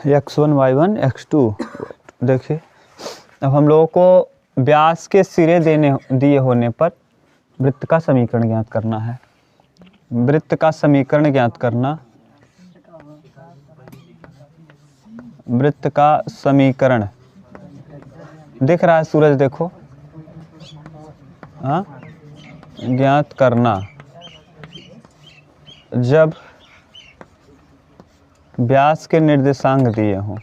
x1 y1 x2। देखिए अब हम लोगों को व्यास के सिरे दिए होने पर वृत्त का समीकरण ज्ञात करना है। वृत्त का समीकरण ज्ञात करना, वृत्त का समीकरण दिख रहा है सूरज, देखो हाँ, ज्ञात करना जब व्यास के निर्देशांक दिए हों।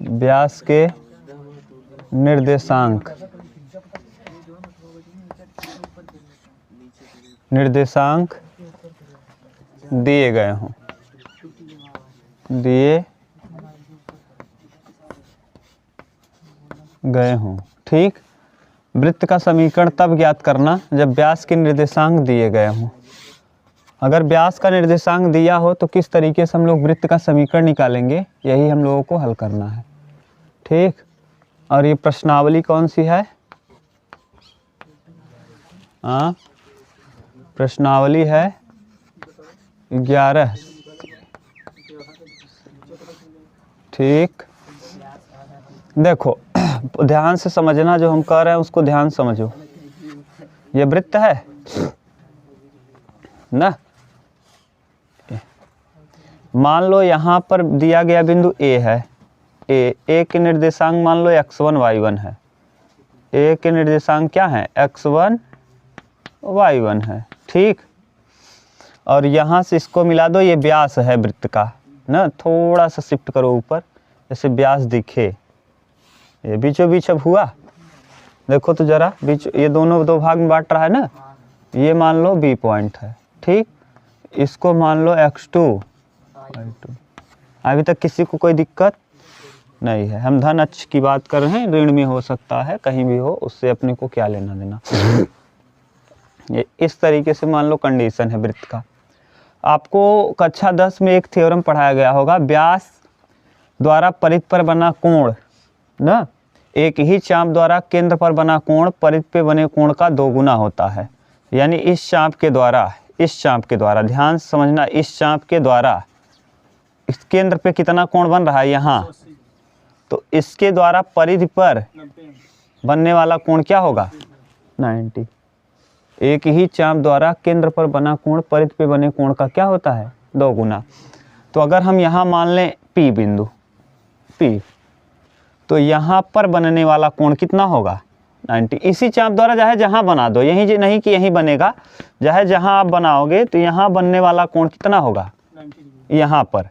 व्यास के निर्देशांक दिए गए हों, ठीक। वृत्त का समीकरण तब ज्ञात करना जब व्यास के निर्देशांक दिए गए हों। अगर व्यास का निर्देशांक दिया हो तो किस तरीके से हम लोग वृत्त का समीकरण निकालेंगे, यही हम लोगों को हल करना है, ठीक। और ये प्रश्नावली कौन सी है? हाँ, प्रश्नावली है 11, ठीक। देखो ध्यान से समझना, जो हम कह रहे हैं उसको ध्यान समझो। ये वृत्त है ना, मान लो यहाँ पर दिया गया बिंदु A है, ए के निर्देशांक मान लो x1 y1 है। ए के निर्देशांक क्या है? x1 y1 है, ठीक। और यहाँ से इसको मिला दो, ये व्यास है वृत्त का ना, थोड़ा सा शिफ्ट करो ऊपर, जैसे व्यास दिखे। ये बीचों बीच अब हुआ, देखो तो जरा बीच, ये दोनों दो भाग में बांट रहा है ना। ये मान लो B पॉइंट है, ठीक। इसको मान लो x2 y2। अभी तक किसी को कोई दिक्कत नहीं है। हम धन अक्ष की बात कर रहे हैं, ऋण में हो सकता है, कहीं भी हो, उससे अपने को क्या लेना देना। ये इस तरीके से मान लो कंडीशन है वृत्त का। आपको कक्षा 10 में एक थ्योरम पढ़ाया गया होगा, व्यास द्वारा परिध पर बना कोण ना, एक ही चाप द्वारा केंद्र पर बना कोण परिध पे बने कोण का 2 गुना होता है। यानी इस चाप के द्वारा ध्यान से समझना, इस चाप के द्वारा इस केंद्र पे कितना कोण बन रहा है यहाँ, तो इसके द्वारा परिधि पर बनने वाला कोण क्या होगा? 90। एक ही चाप द्वारा केंद्र पर बना कोण परिधि पे बने कोण का क्या होता है? 2 गुना। तो अगर हम यहाँ मान लें P बिंदु, P, तो यहाँ पर बनने वाला कोण कितना होगा? 90। इसी चाप द्वारा चाहे जहाँ बना दो, यहीं नहीं कि यहीं बनेगा, चाहे जहाँ आप बनाओगे तो यहाँ बनने वाला कोण कितना होगा? 90।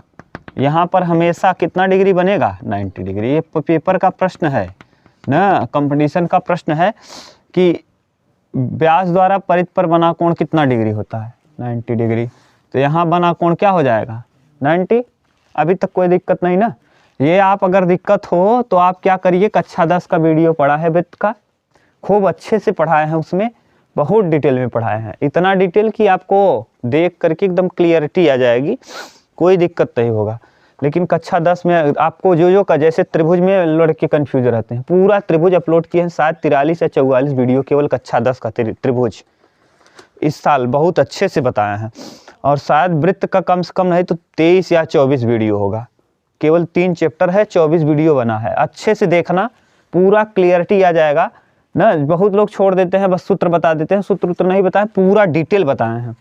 यहाँ पर हमेशा कितना डिग्री बनेगा? 90 डिग्री। ये पेपर का प्रश्न है ना, कंपटीशन का प्रश्न है कि व्यास द्वारा परिध पर बना कोण कितना डिग्री होता है? 90 डिग्री। तो यहाँ बना कोण क्या हो जाएगा? 90। अभी तक कोई दिक्कत नहीं ना। ये आप अगर दिक्कत हो तो आप क्या करिए, कक्षा 10 का वीडियो पढ़ा है वृत्त का, खूब अच्छे से पढ़ाए हैं, उसमें बहुत डिटेल में पढ़ाए हैं, इतना डिटेल कि आपको देख करके एकदम क्लियरिटी आ जाएगी, कोई दिक्कत नहीं होगा। लेकिन कक्षा 10 में आपको जो का, जैसे त्रिभुज में लड़के कंफ्यूज रहते हैं, पूरा त्रिभुज अपलोड किए हैं, शायद 43 या 44 वीडियो केवल कक्षा 10 का त्रिभुज इस साल बहुत अच्छे से बताया है। और शायद वृत्त का कम से कम नहीं तो 23 या 24 वीडियो होगा, केवल 3 चैप्टर है, 24 वीडियो बना है। अच्छे से देखना, पूरा क्लियरिटी आ जाएगा ना। बहुत लोग छोड़ देते हैं, बस सूत्र बता देते हैं, सूत्र नहीं बताए, पूरा डिटेल बताए हैं,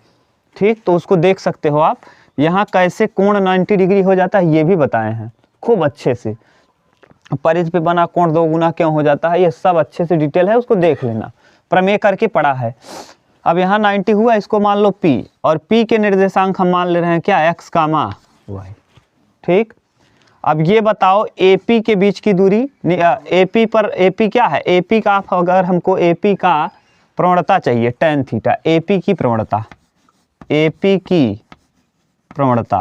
ठीक। तो उसको देख सकते हो आप। यहाँ कैसे कोण 90 डिग्री हो जाता है ये भी बताए हैं खूब अच्छे से। परिधि पे बना कोण 2 गुना क्यों हो जाता है, ये सब अच्छे से डिटेल है, उसको देख लेना, प्रमेय करके पढ़ा है। अब यहाँ 90 हुआ, इसको मान लो P, और P के निर्देशांक हम मान ले रहे हैं क्या? x, y, ठीक। अब ये बताओ AP के बीच की दूरी, AP पर, AP क्या है? AP का, अगर हमको AP का प्रवणता चाहिए, tan थीटा, AP की प्रवणता, AP की प्रवणता,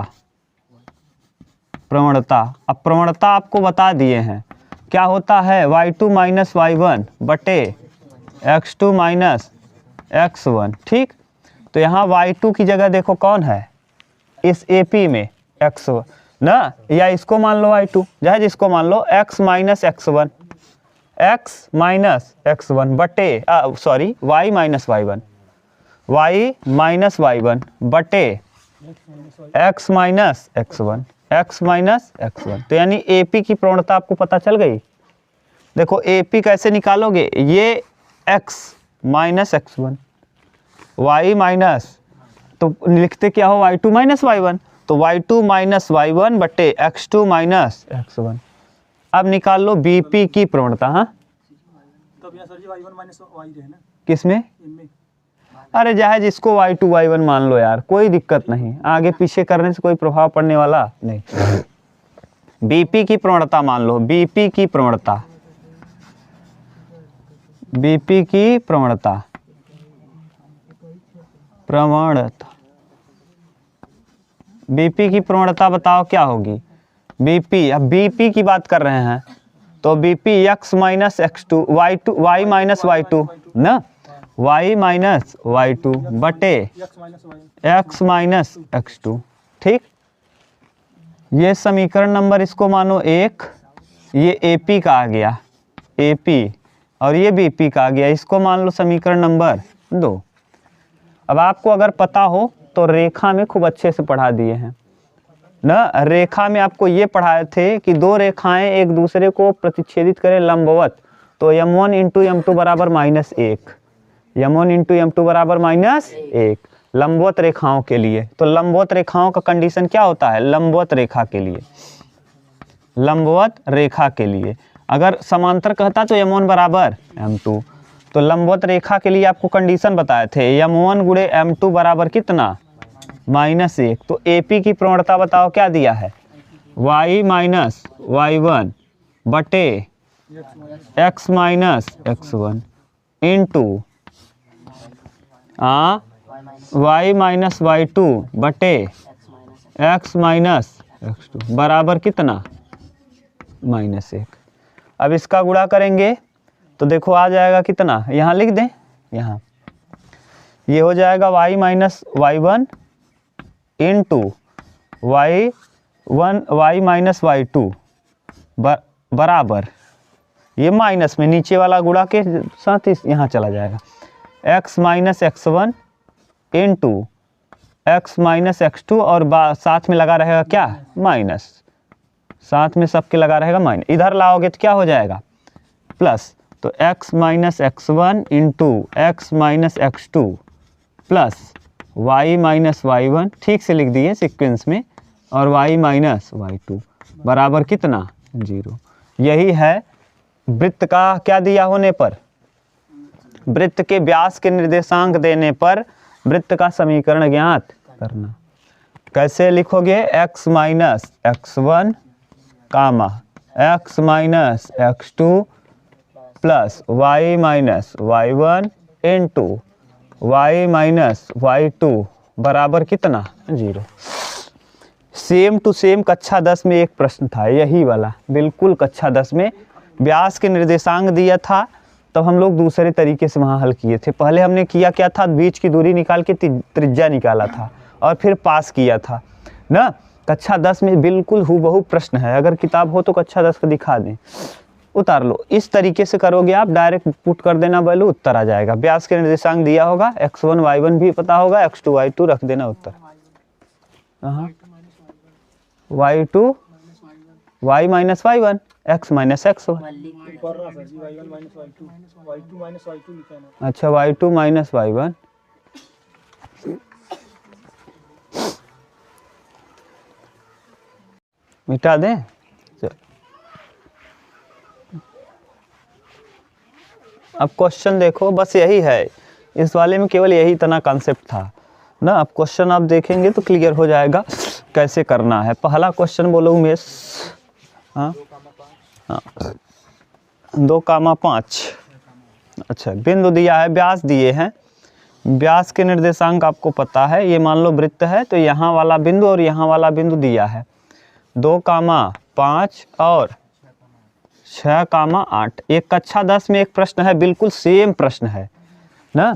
अब प्रवणता आपको बता दिए हैं क्या होता है? y2 माइनस y1 बटे x2 माइनस x1, ठीक। तो यहाँ y2 की जगह देखो कौन है इस AP में? x1 ना, या इसको मान लो y2, चाहे जिसको मान लो, x माइनस x1, बटे y माइनस y1 बटे x minus x1, x minus x1। तो यानी AP की प्रवणता आपको पता चल गई। देखो AP कैसे निकालोगे, ये x minus x1 y minus, तो लिखते क्या हो y2 माइनस y1, तो y2 माइनस y1 बटे x2 माइनस x1। अब निकाल लो BP की प्रवणता। हाँ तब यहाँ सर जी y1 माइनस y है ना, किसमें, इनमें अरे चाहे जिसको y2 y1 मान लो यार, कोई दिक्कत नहीं, आगे पीछे करने से कोई प्रभाव पड़ने वाला नहीं। BP की प्रवणता मान लो, BP की प्रवणता, BP की प्रवणता, BP की प्रवणता बताओ क्या होगी। BP, अब BP की बात कर रहे हैं तो BP x minus x2 y minus y2 ना, y माइनस y2 बटे x माइनस x2। ठीक, ये समीकरण नंबर इसको मानो 1, ये AP का आ गया AP, और ये BP का आ गया, इसको मान लो समीकरण नंबर 2। अब आपको अगर पता हो तो रेखा में खूब अच्छे से पढ़ा दिए हैं ना, रेखा में आपको ये पढ़ाए थे कि दो रेखाएं एक दूसरे को प्रतिच्छेदित करें लंबवत, तो m1 इंटू m2 बराबर -1, m1 इंटू m2 बराबर -1 लंबवत रेखाओं के लिए। तो लंबवत रेखाओं का कंडीशन क्या होता है, लंबवत रेखा के लिए, लंबवत रेखा के लिए अगर समांतर कहता तो m1 बराबर m2, तो लंबवत रेखा के लिए आपको कंडीशन बताए थे m1 गुणे m2 बराबर कितना, -1। तो AP की प्रवणता बताओ क्या दिया है, y माइनस y1 बटे x minus x1 into y minus y2 बटे x माइनस x2 बराबर कितना, -1। अब इसका गुणा करेंगे तो देखो आ जाएगा कितना, यहाँ लिख दें, यहाँ ये हो जाएगा y minus y1 into y minus y2 बराबर, ये माइनस में नीचे वाला गुणा के साथ ही यहाँ चला जाएगा, x minus x1 into x minus x2 और साथ में लगा रहेगा क्या, माइनस, साथ में सबके लगा रहेगा माइनस, इधर लाओगे तो क्या हो जाएगा प्लस, तो x minus x1 into x minus x2 plus y minus y1, ठीक से लिख दिए सीक्वेंस में, और y माइनस y2 बराबर कितना, 0। यही है वृत्त का क्या दिया होने पर, वृत्त के व्यास के निर्देशांक देने पर वृत्त का समीकरण ज्ञात करना। कैसे लिखोगे, x माइनस x1 कामा x minus x2 plus y minus y1 into y minus y2 बराबर कितना, 0। सेम टू सेम कक्षा 10 में एक प्रश्न था यही वाला, बिल्कुल कक्षा 10 में व्यास के निर्देशांक दिया था, तब हम लोग दूसरे तरीके से वहाँ हल किए थे। पहले हमने किया क्या था, बीच की दूरी निकाल के त्रिज्या निकाला था और फिर पास किया था ना। कक्षा 10 में बिल्कुल हूबहू प्रश्न है, अगर किताब हो तो कक्षा 10 का दिखा दें, उतार लो। इस तरीके से करोगे आप, डायरेक्ट पुट कर देना वैल्यू, उत्तर आ जाएगा। व्यास के निर्देशांक दिया होगा, x1 y1 भी पता होगा, x2 y2 रख देना उत्तर। y2 y minus y1 x minus x1, अच्छा y2 माइनस y1, मिटा दें। अब क्वेश्चन देखो, बस यही है इस वाले में, केवल यही इतना कॉन्सेप्ट था ना। अब क्वेश्चन आप देखेंगे तो क्लियर हो जाएगा कैसे करना है। पहला क्वेश्चन बोलो उमेश, हाँ 2,5, अच्छा बिंदु दिया है, व्यास दिए हैं, व्यास के निर्देशांक आपको पता है। ये मान लो वृत्त है, तो यहाँ वाला बिंदु और यहाँ वाला बिंदु दिया है, 2,5 और 6,8। एक कक्षा 10 में एक प्रश्न है, बिल्कुल सेम प्रश्न है ना।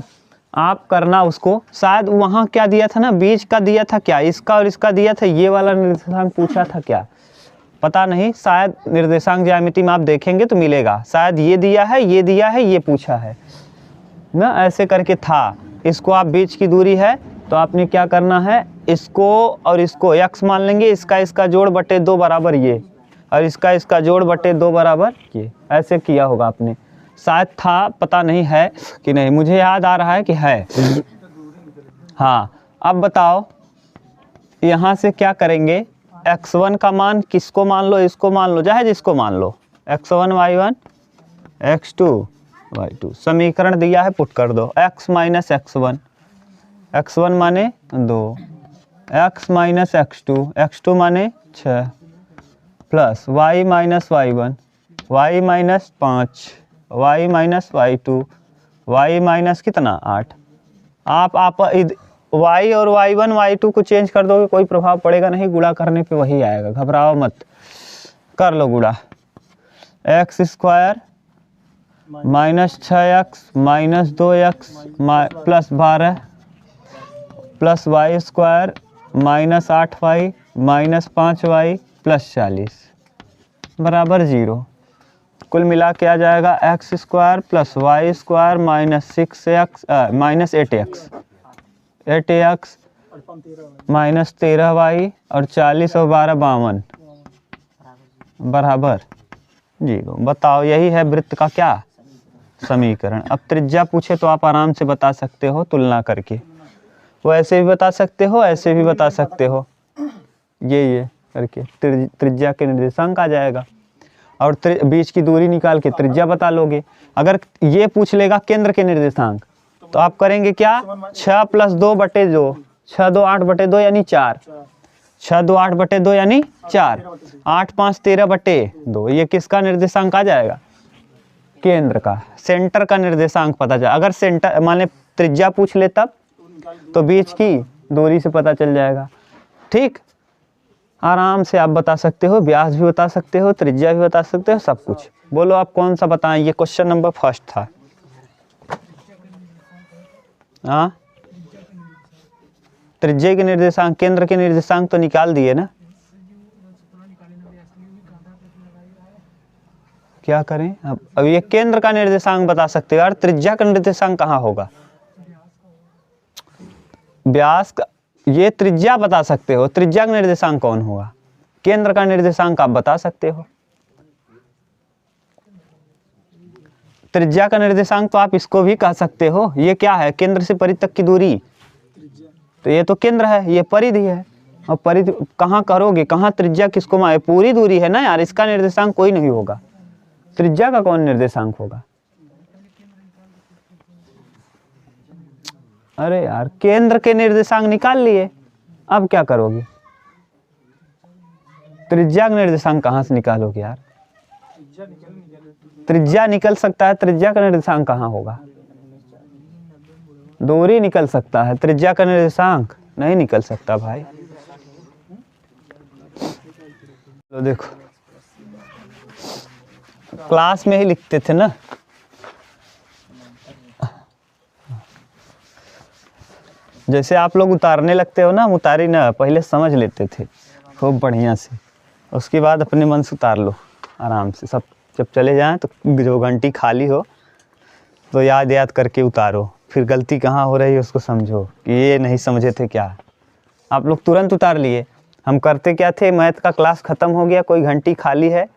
आप करना उसको, शायद वहाँ क्या दिया था ना, बीच का दिया था क्या, इसका और इसका दिया था, ये वाला निर्देशांक पूछा था क्या पता नहीं। शायद निर्देशांक ज्यामिति में आप देखेंगे तो मिलेगा, शायद ये दिया है, ये दिया है, ये पूछा है ना, ऐसे करके था। इसको आप बीच की दूरी है तो आपने क्या करना है, इसको और इसको x मान लेंगे, इसका जोड़ बटे 2 बराबर ये, और इसका जोड़ बटे 2 बराबर ये। ऐसे किया होगा आपने, शायद था, पता नहीं है कि नहीं, मुझे याद आ रहा है कि है। हाँ, अब बताओ यहाँ से क्या करेंगे, x1 का मान किसको मान लो, इसको मान लो, चाहे जिसको मान लो, x1 y1 x2 y2। समीकरण दिया है, पुट कर दो, x माइनस x1, x1 माने 2, x माइनस x2 माने 6, plus y minus y1, y minus 5, y minus y2, y minus कितना 8। आप y और y1 y2 को चेंज कर दोगे, कोई प्रभाव पड़ेगा नहीं, गुणा करने पे वही आएगा, घबराओ मत, कर लो गुणा। x square minus 6x minus 2x plus 12 plus y square minus 8y minus 5y plus 40 बराबर 0। कुल मिला के आ जाएगा x square plus y square minus 6x minus 8x minus 13y और 40 और 12 52 बराबर 0। बताओ, यही है वृत्त का क्या समीकरण। अब त्रिज्या पूछे तो आप आराम से बता सकते हो तुलना करके, वो ऐसे भी बता सकते हो, ऐसे भी बता सकते हो, ये करके त्रिज्या के निर्देशांक आ जाएगा, और बीच की दूरी निकाल के त्रिज्या बता लोगे। अगर ये पूछ लेगा केंद्र के निर्देशांक तो आप करेंगे क्या, 6 प्लस 2 बटे 2, 6 2 8 बटे 2 यानी 4, 6 2 8 बटे 2 यानी 4, 8 5 13 बटे 2, ये किसका निर्देशांक आ जाएगा, केंद्र का। सेंटर का निर्देशांक पता चला, अगर सेंटर मान ले त्रिज्या पूछ ले तब तो बीच की दूरी से पता चल जाएगा। ठीक, आराम से आप बता सकते हो, व्यास भी बता सकते हो, त्रिज्या भी बता सकते हो, सब कुछ। बोलो आप कौन सा बताएं, ये क्वेश्चन नंबर फर्स्ट था। हाँ, त्रिज्या के निर्देशांक, केंद्र के निर्देशांक तो निकाल दिए ना, क्या करें अब ये केंद्र का निर्देशांक बता सकते हो यार, त्रिज्या का निर्देशांक कहाँ होगा, व्यास का, ये त्रिज्या बता सकते हो, त्रिज्या का निर्देशांक कौन होगा, केंद्र का निर्देशांक आप बता सकते हो। त्रिज्या का निर्देशांक तो आप इसको भी कह सकते हो, ये क्या है, केंद्र से परिधि तक की दूरी, तो ये तो केंद्र है, ये परिधि है, और परिधि कहाँ करोगे, कहाँ त्रिज्या किसको मारे, पूरी दूरी है ना यार, इसका निर्देशांक कोई नहीं होगा, त्रिज्या का कौन निर्देशांक होगा। अरे यार, केंद्र के निर्देशांक निकाल लिए, अब क्या करोगे, त्रिज्या का निर्देशांक कहाँ से निकालोगे यार, त्रिज्या निकल सकता है, त्रिज्या का निर्देशांक कहाँ होगा, दूरी निकल सकता है, त्रिज्या का निर्देशांक नहीं निकल सकता भाई। तो देखो क्लास में ही लिखते थे ना, जैसे आप लोग उतारने लगते हो ना, हम उतारी ना, पहले समझ लेते थे खूब बढ़िया से, उसके बाद अपने मन से उतार लो आराम से। सब जब चले जाएं तो जो घंटी खाली हो तो याद करके उतारो, फिर गलती कहाँ हो रही है उसको समझो कि ये नहीं समझे थे क्या। आप लोग तुरंत उतार लिए, हम करते क्या थे, मैथ का क्लास ख़त्म हो गया, कोई घंटी खाली है,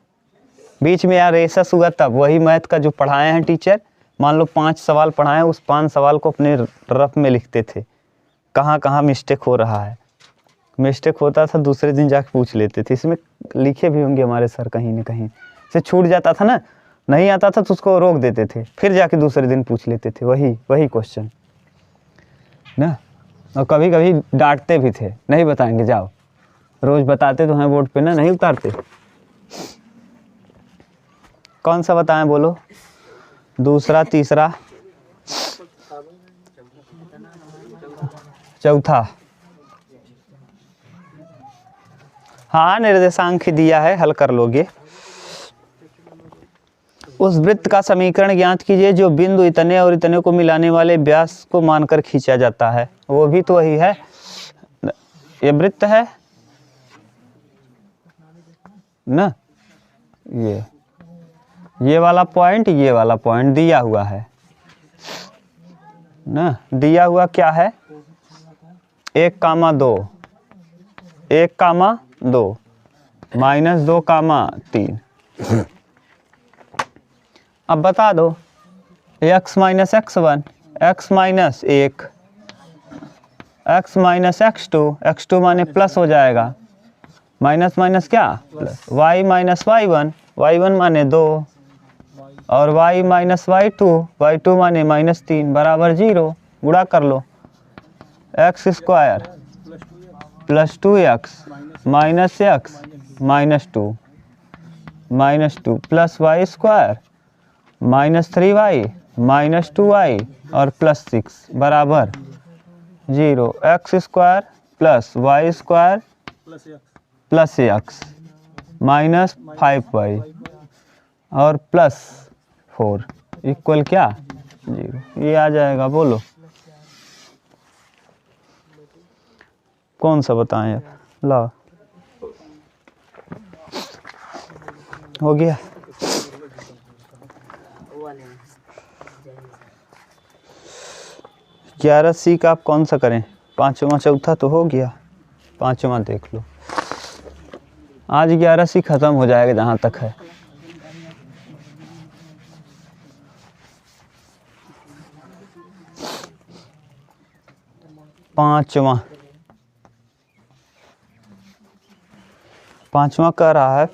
बीच में यार रेसस हुआ, तब वही मैथ का जो पढ़ाए हैं टीचर, मान लो 5 सवाल पढ़ाएं, उस 5 सवाल को अपने रफ में लिखते थे, कहाँ कहाँ मिस्टेक हो रहा है, मिस्टेक होता था दूसरे दिन जाके पूछ लेते थे, इसमें लिखे भी होंगे हमारे सर, कहीं ना कहीं से छूट जाता था ना, नहीं आता था तो उसको रोक देते थे, फिर जाके दूसरे दिन पूछ लेते थे वही क्वेश्चन ना, और कभी कभी डांटते भी थे, नहीं बताएंगे जाओ, रोज बताते तो हैं बोर्ड पे ना, नहीं उतारते। कौन सा बताएं बोलो, दूसरा, तीसरा, चौथा, हाँ निर्देशांक ही दिया है, हल कर लोगे। उस वृत्त का समीकरण ज्ञात कीजिए जो बिंदु इतने और इतने को मिलाने वाले व्यास को मानकर खींचा जाता है, वो भी तो वही है, ये वृत्त है ना, ये वाला पॉइंट, ये वाला पॉइंट दिया हुआ है ना, दिया हुआ क्या है 1, 2, 1 कामा 2 माइनस 2 कामा 3। अब बता दो x minus x1 x minus 1 x minus x2 माने प्लस हो जाएगा, माइनस माइनस क्या प्लस, y माइनस y1 माने 2 और y माइनस y2 माने माइनस 3 बराबर 0। गुणा कर लो, x square plus 2x minus x minus 2 plus y square minus 3y minus 2y और प्लस 6 बराबर 0। x square plus y square plus x minus 5y और plus 4 equal क्या 0। ये आ जाएगा। बोलो कौन सा बताएं अब, ला हो गया। ग्यारह सी का आप कौन सा करें, पाँचवा चौथा तो हो गया, पाँचवा देख लो। आज 11 सी खत्म हो जाएगा जहाँ तक है। पांचवा कह रहा है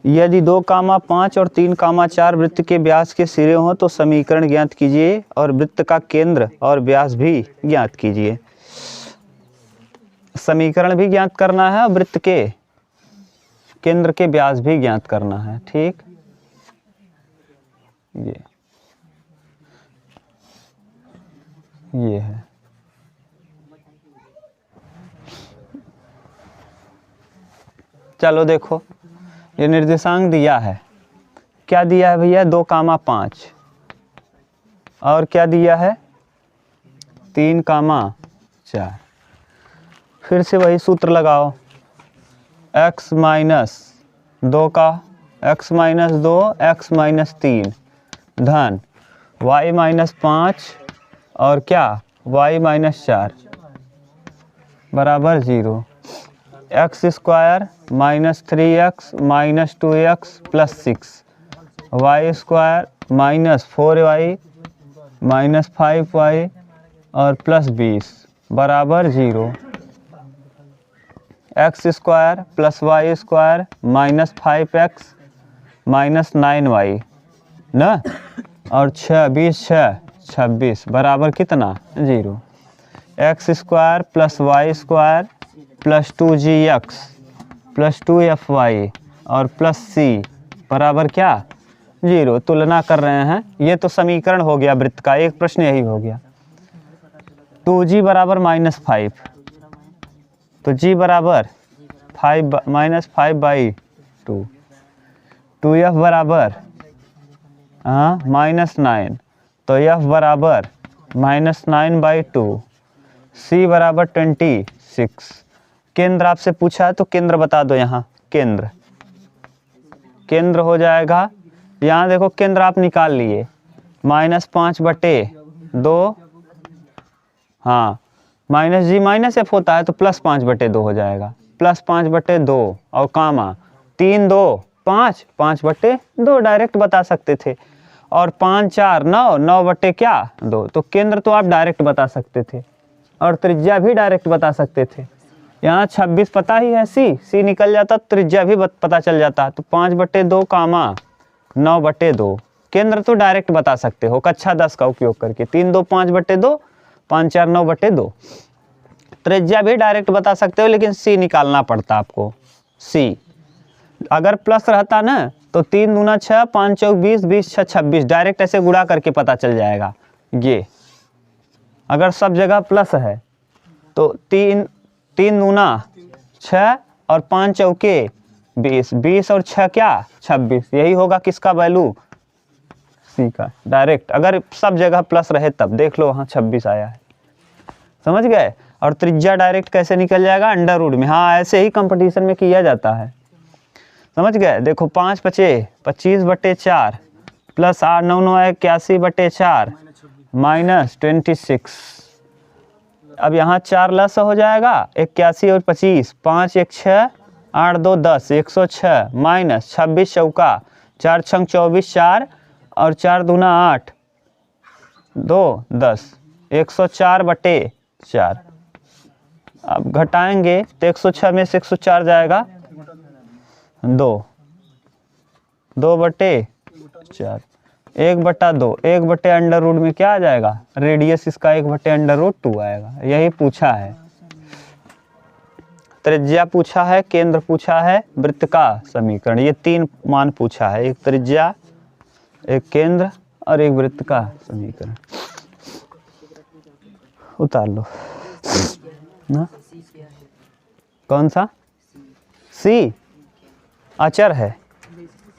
यदि 2 कामा 5 और 3 कामा 4 वृत्त के व्यास के सिरे हों तो समीकरण ज्ञात कीजिए और वृत्त का केंद्र और व्यास भी ज्ञात कीजिए। समीकरण भी ज्ञात करना है और वृत्त के केंद्र के व्यास भी ज्ञात करना है। ठीक, ये है। चलो देखो, ये निर्देशांक दिया है, क्या दिया है भैया 2 कामा 5 और क्या दिया है 3 कामा 4। फिर से वही सूत्र लगाओ, x माइनस 2 का x माइनस 2 x माइनस 3 धन y माइनस 5 और क्या y माइनस 4 बराबर 0। x square minus 3x minus 2x plus 6 y square minus 4y minus 5y और प्लस 20 बराबर 0। x square plus y square minus 5x minus 9y ना, और 26 बराबर कितना 0। x square plus y square plus 2gx plus 2fy और plus c बराबर क्या 0। तुलना कर रहे हैं, ये तो समीकरण हो गया वृत्त का, एक प्रश्न यही हो गया। 2g बराबर माइनस 5 तो g बराबर 5 माइनस 5/2, 2f बराबर माइनस 9 तो f बराबर माइनस 9/2, c बराबर 26। केंद्र आपसे पूछा है तो केंद्र बता दो। यहाँ केंद्र हो जाएगा, यहाँ देखो केंद्र आप निकाल लिए -5/2, हाँ माइनस जी माइनस एफ होता है तो +5/2 हो जाएगा, +5/2 और कामा 3 2 5 5/2 डायरेक्ट बता सकते थे, और 5 4 9 9/2 तो केंद्र तो आप डायरेक्ट बता सकते थे और त्रिज्या भी डायरेक्ट बता सकते थे। यहाँ 26 पता ही है, सी निकल जाता तो त्रिज्या भी पता चल जाता, तो 5/2 कामा 9/2 केंद्र तो डायरेक्ट बता सकते हो कक्षा 10 का उपयोग करके। 3 2 5/2 5 4 9/2 त्रिज्या भी डायरेक्ट बता सकते हो, लेकिन सी निकालना पड़ता आपको। सी अगर प्लस रहता ना तो 3 दूना 6 5 चौक 20 20 6 26 डायरेक्ट ऐसे गुणा करके पता चल जाएगा। ये अगर सब जगह प्लस है तो 3 दूना 6 और 5 चौके 20 20 और 6 क्या 26, यही होगा किसका वैल्यू सी का डायरेक्ट। अगर सब जगह प्लस रहे तब देख लो वहाँ 26 आया है, समझ गए। और त्रिज्या डायरेक्ट कैसे निकल जाएगा अंडर रूट में, हाँ ऐसे ही कंपटीशन में किया जाता है, समझ गए। देखो 5 5 25/4 प्लस 8 9 9 81/4 माइनस 26 अब यहाँ 4 लस हो जाएगा, 81 और 25, 5 1 6, 8 2 10, 106 माइनस 26 चौका, 4 छंग 24, 4 और 4 दूना 8, 2 10, 104/4। अब घटाएंगे तो 106 में से 104 जाएगा, 2 2/4, 1/2, 1/√, में क्या आ जाएगा, रेडियस इसका 1/√2 आएगा। यही पूछा है, त्रिज्या पूछा है, केंद्र पूछा है, वृत्त का समीकरण, ये 3 मान पूछा है, एक त्रिज्या, एक केंद्र और एक वृत्त का समीकरण। उतार लो ना, कौन सा, सी अचर है,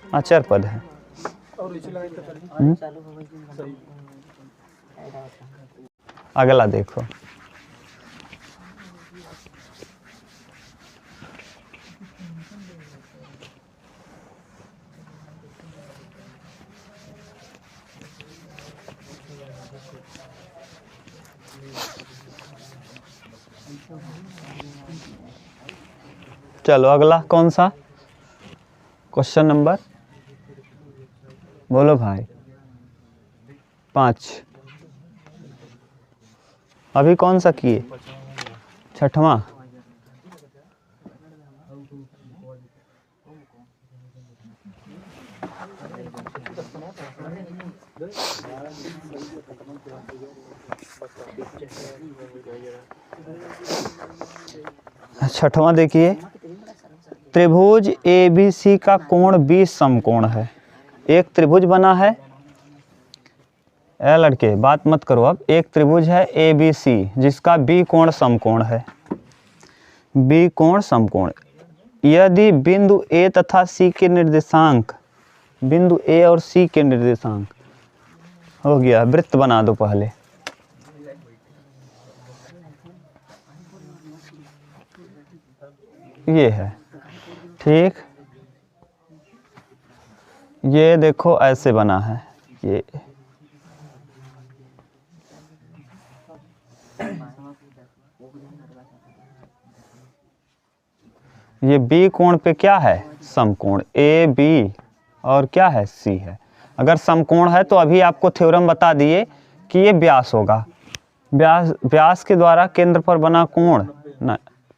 अचर पद है। और इसी लाइन का करें। सही। अगला देखो, चलो अगला कौन सा क्वेश्चन नंबर, बोलो भाई, 5। अभी कौन सा किए, 6वां। छठवां देखिए, त्रिभुज ABC का कोण 20 समकोण है। एक त्रिभुज बना है, लड़के बात मत करो, अब एक त्रिभुज है ABC जिसका B कोण समकोण है, B कोण समकोण। यदि बिंदु A तथा C के निर्देशांक, बिंदु A और C के निर्देशांक, हो गया, वृत्त बना दो पहले। ये है, ठीक, ये देखो ऐसे बना है, ये B कोण पे क्या है, समकोण AB और क्या है, C है। अगर समकोण है तो अभी आपको थ्योरम बता दिए कि ये व्यास होगा, व्यास के द्वारा केंद्र पर बना कोण,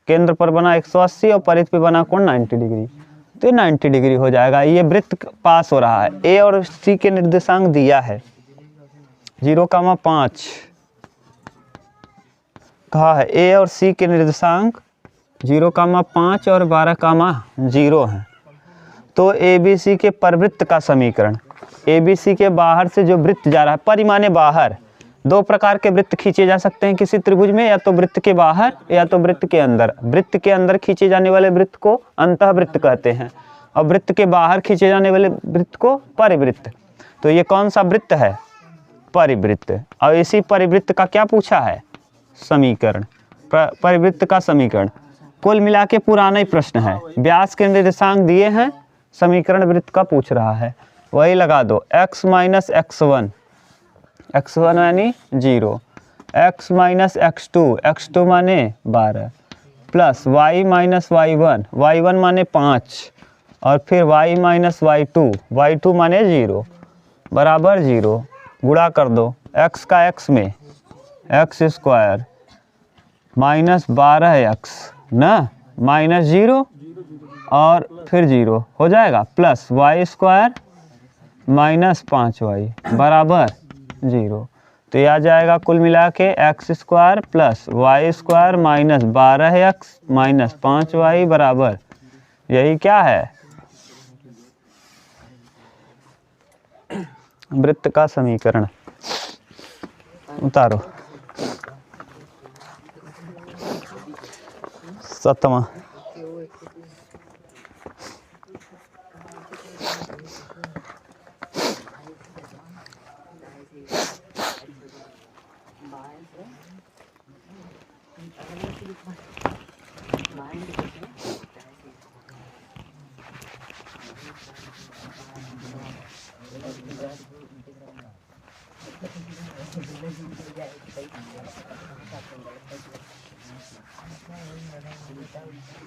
केंद्र पर बना 180 और परिधि पे बना कोण 90 डिग्री, तो 90 डिग्री हो जाएगा। ये वृत्त पास हो रहा है। A और C के निर्देशांक दिया है 0,5, कहा है A और C के निर्देशांक 0,5 और 12,0 हैं। तो ABC के परवृत्त का समीकरण, ABC के बाहर से जो वृत्त जा रहा है, परिमाने बाहर, 2 प्रकार के वृत्त खींचे जा सकते हैं किसी त्रिभुज में, या तो वृत्त के बाहर या तो वृत्त के अंदर। वृत्त के अंदर खींचे जाने वाले वृत्त को अंतःवृत्त कहते हैं और वृत्त के बाहर खींचे जाने वाले वृत्त को परिवृत्त। तो ये कौन सा वृत्त है, परिवृत्त। और इसी परिवृत्त का क्या पूछा है, समीकरण, परिवृत्त का समीकरण। कुल मिला के पुराना ही प्रश्न है, व्यास के निर्देशांक दिए हैं, समीकरण वृत्त का पूछ रहा है, वही लगा दो। x माइनस x1, x1 यानी 0, x माइनस x2 माने 12, प्लस y माइनस y1 माने 5, और फिर y माइनस y2 माने 0, बराबर 0। गुणा कर दो, x का x में x² माइनस 12x ना, माइनस 0 और फिर 0 हो जाएगा, प्लस y² माइनस 5y बराबर 0। तो यह आ जाएगा कुल मिला के x² plus y² minus 12x minus 5y बराबर, यही क्या है, वृत्त का समीकरण। उतारो 7वां,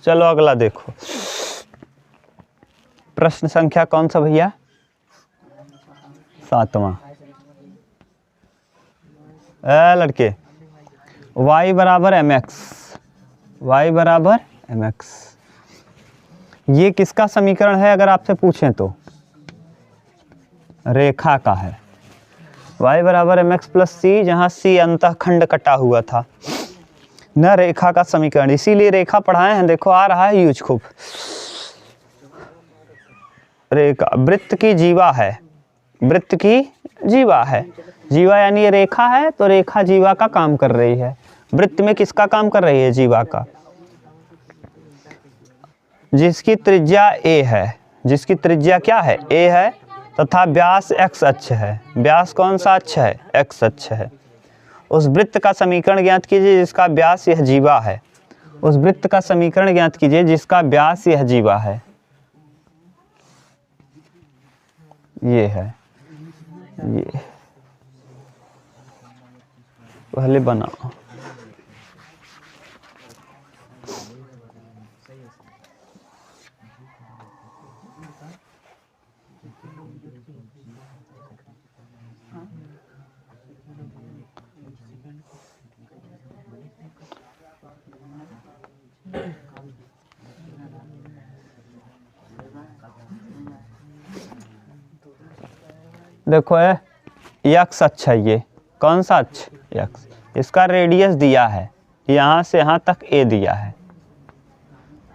चलो अगला देखो, प्रश्न संख्या कौन सा भैया? 7वां। लड़के y बराबर mx, y बराबर mx, ये किसका समीकरण है अगर आपसे पूछें तो? रेखा का है। y बराबर mx प्लस c, जहाँ c अंतःखंड कटा हुआ था न, रेखा का समीकरण, इसीलिए रेखा पढ़ाए हैं। देखो आ रहा है यूज खूब। रेखा वृत्त की जीवा है, वृत्त की जीवा है, जीवा यानी ये रेखा है, तो रेखा जीवा का काम कर रही है। वृत्त में किसका काम कर रही है? जीवा का। जिसकी त्रिज्या a है, जिसकी त्रिज्या क्या है? a है, तथा व्यास x अक्ष है। व्यास कौन सा अक्ष है? x अक्ष है। उस वृत्त का समीकरण ज्ञात कीजिए जिसका व्यास यह जीवा है। उस वृत्त का समीकरण ज्ञात कीजिए जिसका व्यास यह जीवा है। ये है, ये पहले बनाओ। देखो है यक्स अक्ष है, ये कौन सा अक्ष? यक्स। इसका रेडियस दिया है, यहाँ से यहाँ तक a दिया है,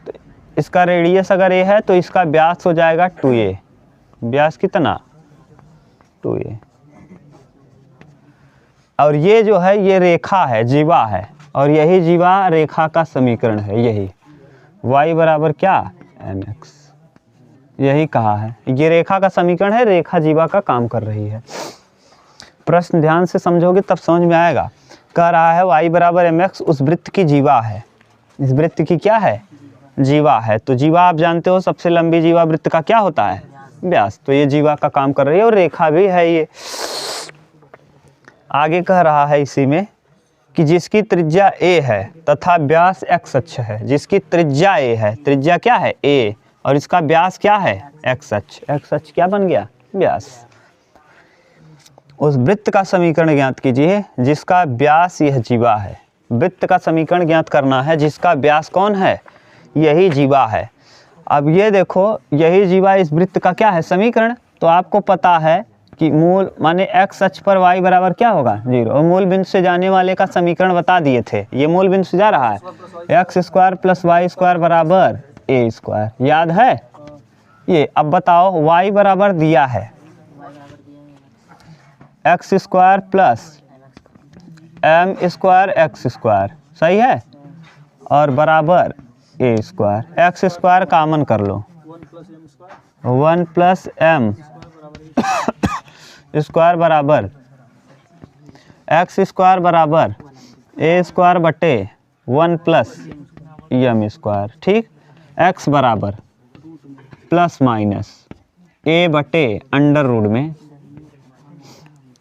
तो इसका रेडियस अगर a है तो इसका व्यास हो जाएगा 2a। व्यास कितना? 2a। और ये जो है ये रेखा है, जीवा है, और यही जीवा रेखा का समीकरण है। यही y बराबर क्या? mx, यही कहा है। ये रेखा का समीकरण है, रेखा जीवा का काम कर रही है। प्रश्न ध्यान से समझोगे तब समझ में आएगा। कह रहा है y बराबर mx उस वृत्त की जीवा है। इस वृत्त की क्या है? जीवा है। तो जीवा आप जानते हो सबसे लंबी जीवा वृत्त का क्या होता है? व्यास। तो ये जीवा का काम कर रही है और रेखा भी है। ये आगे कह रहा है इसी में कि जिसकी त्रिज्या a है तथा व्यास x अक्ष है। जिसकी त्रिज्या a है, त्रिज्या क्या है? a, और इसका व्यास क्या है? x अक्ष। x अक्ष क्या बन गया? व्यास। उस वृत्त का समीकरण ज्ञात कीजिए जिसका व्यास यह जीवा है। वृत्त का समीकरण ज्ञात करना है जिसका व्यास कौन है? यही जीवा है। अब ये देखो, यही जीवा इस वृत्त का क्या है? समीकरण। तो आपको पता है कि मूल माने x अक्ष पर y बराबर क्या होगा? 0, और मूल बिंदु से जाने वाले का समीकरण बता दिए थे। ये मूल बिंदु से जा रहा है, x square plus y square बराबर a स्क्वायर, याद है ये? अब बताओ y बराबर दिया है x square plus m square x square, सही है, और बराबर a स्क्वायर। x स्क्वायर कामन कर लो, 1 प्लस m स्क्वायर बराबर x स्क्वायर बराबर a स्क्वायर बटे 1 प्लस m स्क्वायर। ठीक, x बराबर प्लस माइनस a बटे अंडर रूट में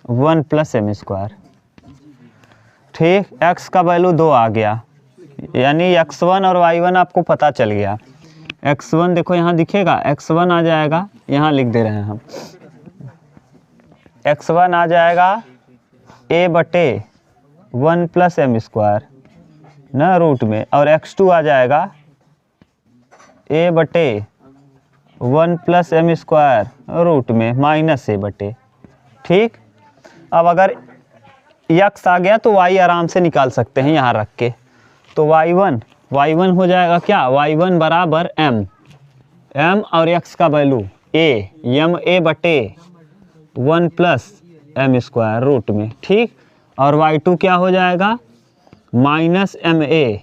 1 प्लस m स्क्वायर। ठीक, x का वैल्यू 2 आ गया, यानी x1 और y1 आपको पता चल गया। x1 देखो यहाँ दिखेगा, x1 आ जाएगा, यहाँ लिख दे रहे हैं हम, x1 आ जाएगा a बटे 1 प्लस m स्क्वायर न रूट में, और x2 आ जाएगा a बटे 1 प्लस m स्क्वायर रूट में माइनस a बटे। ठीक, अब अगर x आ गया तो y आराम से निकाल सकते हैं यहाँ रख के। तो y1 हो जाएगा क्या? y1 बराबर m और x का वैल्यू a, m a बटे 1 प्लस m स्क्वायर रूट में। ठीक, और y2 क्या हो जाएगा? माइनस m a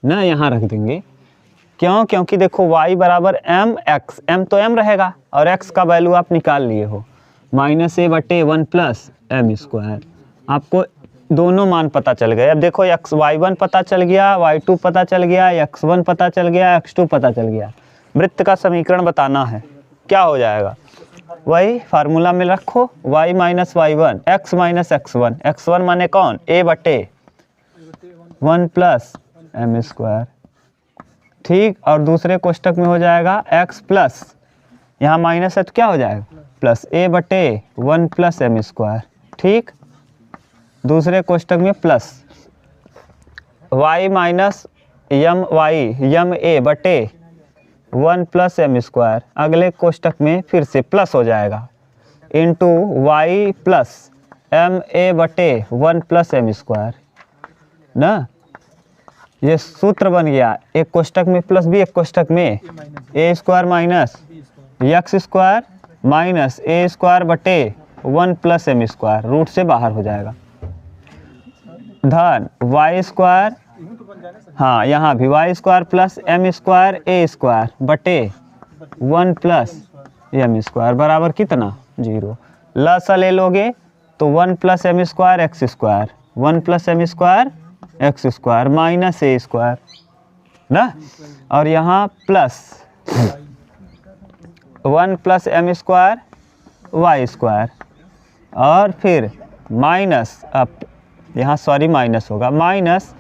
ना, यहाँ रख देंगे। क्यों? क्योंकि देखो y बराबर m x, m तो m रहेगा और x का वैल्यू आप निकाल लिए हो, माइनस a बटे 1 प्लस m स्क्वायर। आपको दोनों मान पता चल गए। अब देखो y1 पता चल गया, y2 पता चल गया, x1 पता चल गया, x2 पता चल गया। वृत्त का समीकरण बताना है, क्या हो जाएगा? वही फार्मूला में रखो, y minus y one, x minus x1, x1 माने कौन, a बटे 1 प्लस एम स्क्वायर, ठीक। और दूसरे कोष्टक में हो जाएगा x प्लस, यहाँ माइनस है तो क्या हो जाएगा प्लस a बटे 1 प्लस एम स्क्वायर, ठीक। दूसरे कोष्टक में plus y minus m a बटे 1 प्लस एम स्क्वायर, अगले कोष्टक में फिर से प्लस हो जाएगा into y plus m a बटे 1 प्लस एम स्क्वायर ना। ये सूत्र बन गया, एक कोष्टक में प्लस भी, एक कोष्टक में a square minus x square minus a square बटे 1 प्लस एम स्क्वायर, रूट से बाहर हो जाएगा, धन वाई स्क्वायर, हाँ यहाँ भी y square plus m square a square बटे 1 प्लस एम स्क्वायर बराबर कितना 0। लसा ले लोगे तो 1 plus m square x square, 1 plus m square x square minus a square ना, और यहाँ plus 1 plus m square y square, और फिर माइनस, अब यहाँ सॉरी माइनस होगा, minus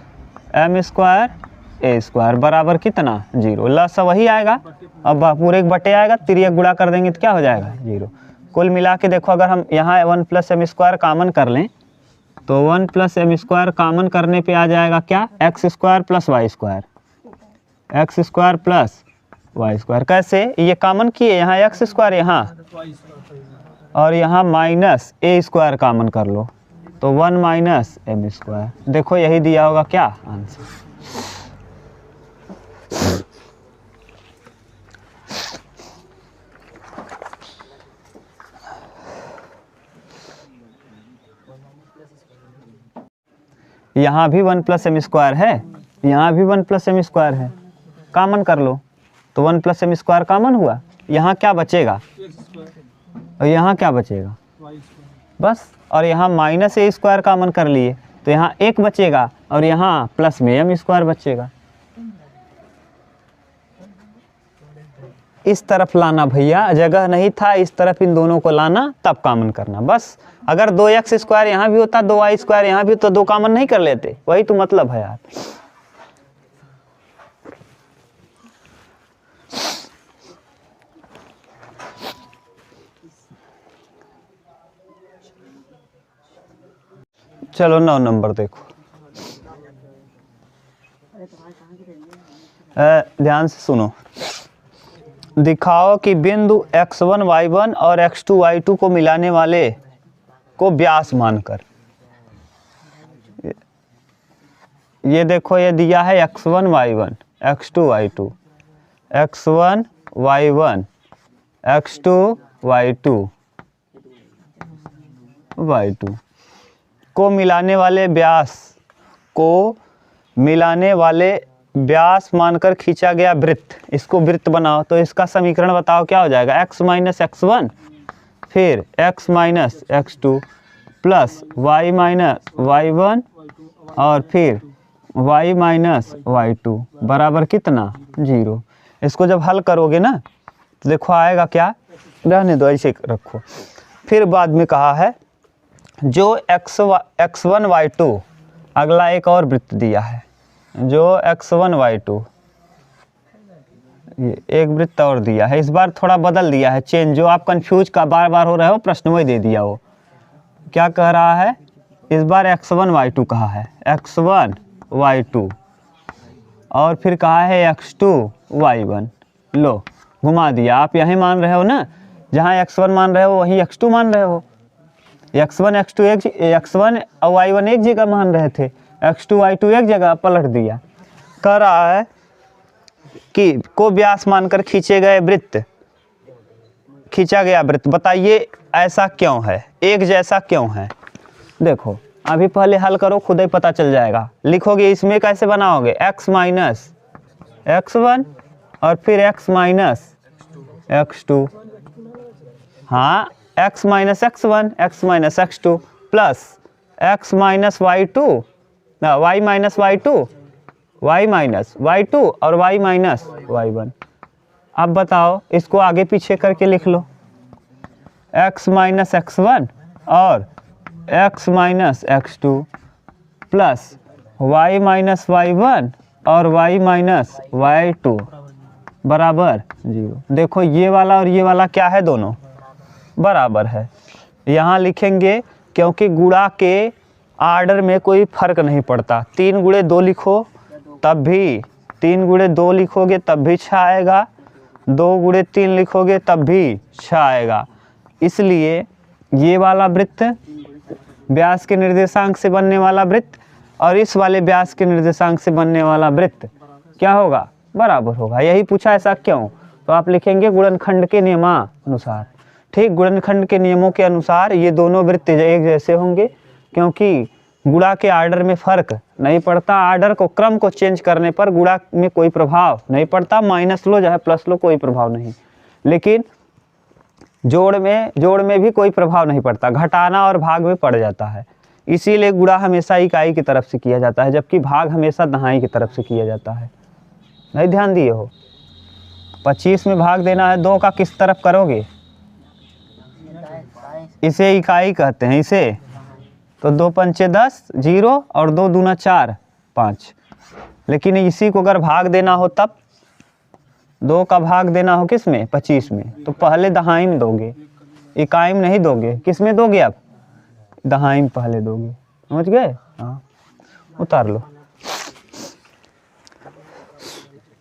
m square a square बराबर कितना 0। लस वही आएगा, अब पूरे एक बटे आएगा, तिरिया गुणा कर देंगे तो क्या हो जाएगा 0। कुल मिला के देखो, अगर हम यहाँ 1 प्लस एम स्क्वायर कामन कर लें तो 1 प्लस एम स्क्वायर कामन करने पे आ जाएगा क्या, x square plus y square, x square plus y square. कैसे, ये कामन किए, यहाँ एक्स स्क्वायर यहाँ और यहाँ माइनस ए स्क्वायर कामन कर लो तो 1 माइनस एम स्क्वायर। देखो यही दिया होगा क्या आंसर। यहाँ भी 1 प्लस एम स्क्वायर है, यहाँ भी 1 प्लस एम स्क्वायर है, कामन कर लो तो 1 प्लस एम स्क्वायर कामन हुआ, यहाँ क्या बचेगा और यहाँ क्या बचेगा बस, और यहाँ माइनस ए स्क्वायर कामन कर लिए तो यहाँ 1 बचेगा और यहाँ प्लस में एम स्क्वायर बचेगा। इस तरफ लाना भैया, जगह नहीं था, इस तरफ इन दोनों को लाना तब कामन करना बस। अगर 2x स्क्वायर यहाँ भी होता, 2y स्क्वायर यहाँ भी तो 2 कामन नहीं कर लेते, वही तो मतलब है यार। चलो 9 नंबर देखो, ध्यान से सुनो। दिखाओ कि बिंदु x1 y1 और x2 y2 को मिलाने वाले को व्यास मानकर, ये देखो ये दिया है x1 y1 x2 y2, x1 y1 x2 y2 y2 को मिलाने वाले व्यास मानकर खींचा गया वृत्त, इसको वृत्त बनाओ। तो इसका समीकरण बताओ क्या हो जाएगा, x माइनस x1 फिर x minus x2 plus y minus y1 और फिर y माइनस y2 बराबर कितना 0। इसको जब हल करोगे ना तो देखो आएगा क्या, रहने दो ऐसे रखो। फिर बाद में कहा है जो x1 y2, अगला एक और वृत्त दिया है, जो x1 y2 ये एक वृत्त और दिया है, इस बार थोड़ा बदल दिया है चेंज, जो आप कंफ्यूज का बार बार हो रहे हो प्रश्न में दे दिया हो। क्या कह रहा है, इस बार x1 y2 कहा है, x1 y2 और फिर कहा है x2 y1। लो घुमा दिया, आप यही मान रहे हो ना, जहाँ x1 मान रहे हो वहीं x2 मान रहे हो। x1 और y1 एक जगह मान रहे थे, x2 y2 एक जगह पलट दिया। कह रहा है कि को व्यास मानकर खींचा गया वृत्त, बताइए ऐसा क्यों है, एक जैसा क्यों है। देखो अभी पहले हल करो, खुद ही पता चल जाएगा। लिखोगे इसमें कैसे बनाओगे, x माइनस x1 और फिर x माइनस x2, हाँ x minus x1 x minus x2 plus x minus y2 y minus y2 y minus y2 और y माइनस y1। अब बताओ इसको आगे पीछे करके लिख लो, x माइनस x1 और x minus x2 plus y minus y1 और y माइनस y2 बराबर 0। देखो ये वाला और ये वाला क्या है, दोनों बराबर है। यहाँ लिखेंगे क्योंकि गुणा के आर्डर में कोई फर्क नहीं पड़ता। 3 गुणे 2 लिखो तब भी 3 गुणे 2 लिखोगे तब भी 6 आएगा, 2 गुणे 3 लिखोगे तब भी 6 आएगा। इसलिए ये वाला वृत्त व्यास के निर्देशांक से बनने वाला वृत्त और इस वाले व्यास के निर्देशांक से बनने वाला वृत्त क्या होगा, बराबर होगा। यही पूछा ऐसा क्यों, तो आप लिखेंगे गुणनखंड के नियमानुसार। ठीक, गुणनखंड के नियमों के अनुसार ये दोनों वृत्त एक जैसे होंगे क्योंकि गुणा के आर्डर में फर्क नहीं पड़ता। आर्डर को, क्रम को चेंज करने पर गुणा में कोई प्रभाव नहीं पड़ता। माइनस लो चाहे प्लस लो कोई प्रभाव नहीं, लेकिन जोड़ में भी कोई प्रभाव नहीं पड़ता। घटाना और भाग में पड़ जाता है। इसीलिए गुणा हमेशा इकाई की तरफ से किया जाता है जबकि भाग हमेशा दहाई की तरफ से किया जाता है। नहीं ध्यान दिए हो? 25 में भाग देना है, 2 का किस तरफ करोगे, इसे इकाई कहते हैं इसे। तो 2 पंचे 10, 0 और 2 दूना 4, 5। लेकिन इसी को अगर भाग देना हो तब 2 का भाग देना हो किस में, 25 में, तो पहले दहाई में दोगे, इकाई में नहीं दोगे। किस में दोगे आप, दहाई में पहले दोगे। समझ गए? हाँ, उतार लो।